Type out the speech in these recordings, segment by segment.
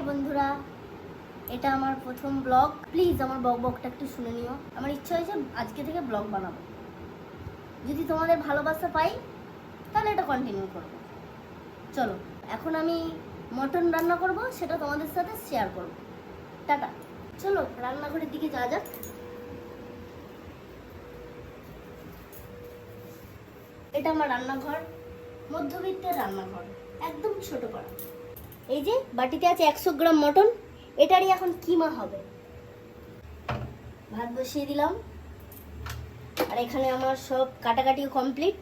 বন্ধুরা, এটা আমার প্রথম ব্লগ। প্লিজ আমার ব্লগটা একটু শুনে নিও। আমার ইচ্ছা হয়েছে আজকে থেকে ব্লগ বানাবো। যদি তোমাদের ভালোবাসা পাই তাহলে এটা কন্টিনিউ করব। চলো, এখন আমি মটন রান্না করব, সেটা তোমাদের সাথে শেয়ার করব। টাটা। চলো রান্নাঘরের দিকে যাওয়া যাক। এটা আমার রান্নাঘর, মধ্যবিত্তের রান্নাঘর, একদম ছোট করা। এই যে বাটিতে আছে 100 গ্রাম মটন, এটারই এখন কিমা হবে। ভাত বসিয়ে দিলাম, আর এখানে আমার সব কাটাকাটি কমপ্লিট,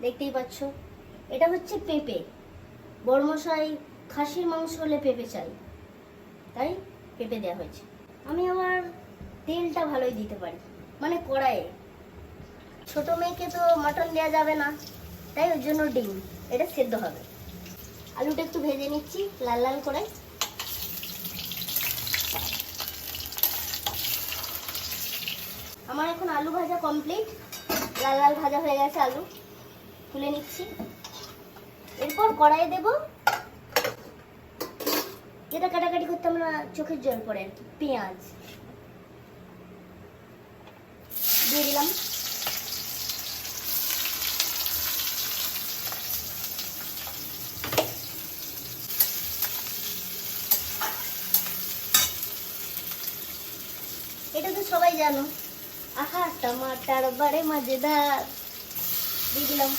দেখতেই পাচ্ছ। এটা হচ্ছে পেঁপে। বড়মশাই খাসির মাংস হলে পেঁপে চাই, তাই পেঁপে দেওয়া হয়েছে। আমি আমার তেলটা ভালোই দিতে পারি, মানে কড়াইয়ে। ছোট মেয়েকে তো মটন দেওয়া যাবে না, তাই ওর জন্য ডিম, এটা সেদ্ধ হবে। আলুটা একটু ভেজে নিচ্ছি লাল লাল করে। আমার এখন আলু ভাজা কমপ্লিট, লাল লাল ভাজা হয়ে গেছে আলু, তুলে নিচ্ছি। এরপর কড়াইয়ে দেব যেটা কাটাকাটি করতে আমরা চোখের জল পড়ে, পেঁয়াজ দিয়ে দিলাম। এটা তো সবাই জানো, আহা টমাটার বড়ে মজেদার, দিয়ে দিলাম।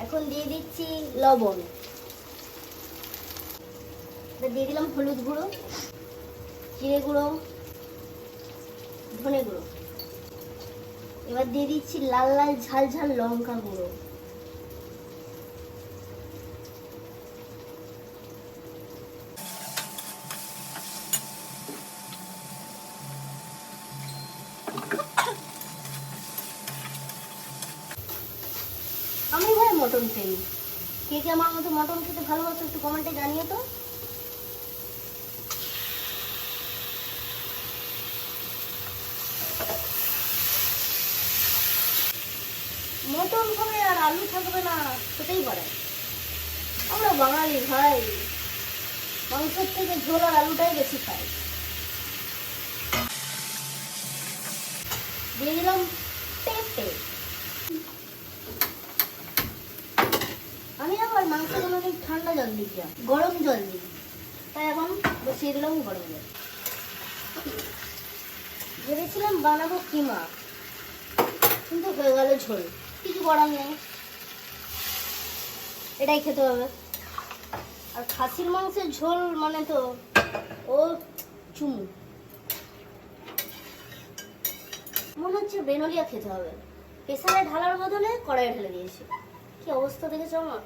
এখন দিয়ে দিচ্ছি লবণ, দিয়ে দিলাম হলুদ গুঁড়ো, জিরে গুঁড়ো, ধনে গুঁড়ো। এবার দিয়ে দিচ্ছি লাল লাল ঝাল ঝাল লঙ্কা গুঁড়ো। আমি ভাই মটন প্রেমী, কে কে আমার মতো মটন খেতে ভালোবাসো একটু কমেন্টে জানিয়ে তো। মটন হবে আর আলু থাকবে না, সেটাই পারে। আমরা বাঙালি ভাই, মাংসের থেকে ঝোল আর আলুটাই বেশি খাই। দিয়ে দিলাম পেঁপে। আমি আবার মাংস কোনোদিন ঠান্ডা জল দিই না, গরম জল দিই, তাই এখন বসিয়ে দিলাম গরম জল। ভেবেছিলাম বানাবো কিমা, কিন্তু হয়ে গেল ঝোল। কিছু করার নেই, এটাই খেতে হবে। আর খাসির মাংসের ঝোল মানে তো ও চুমু, মনে হচ্ছে বেনলিয়া খেতে হবে। প্রেসারে ঢালার বদলে কড়াইয়ে ঢেলে দিয়েছি। কি অবস্থা দেখেছো আমার?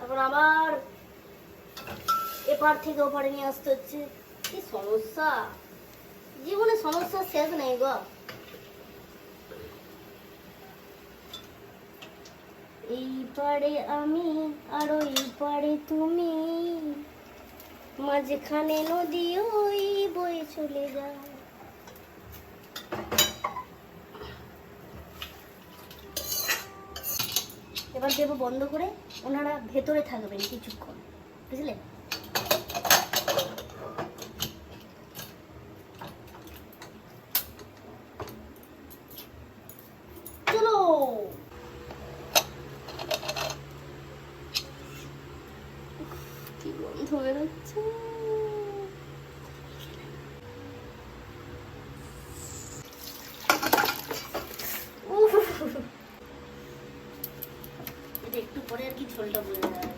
এখন আবার এপার থেকে ওপারে নিয়ে আসতে হচ্ছে। কি সমস্যা, জীবনে সমস্যা শেষ নেই গো। এই পারে আমি আর ওই পারে তুমি, মাঝখানে নদী ওই বয়ে চলে যায়। এবার দেবো বন্ধ করে, ওনারা ভেতরে থাকবেন কিছুক্ষণ, বুঝলে? চলো, কি গন্ধ বেরোচ্ছে। একটু পরে আর কি ঝোলটা বোঝা যায়।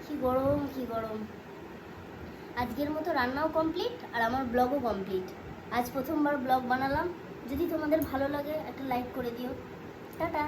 কি গরম, কি গরম। আজকের মতো রান্নাও কমপ্লিট আর আমার ব্লগও কমপ্লিট। আজ প্রথমবার ব্লগ বানালাম। যদি তোমাদের ভালো লাগে একটা লাইক করে দিও। টাটা।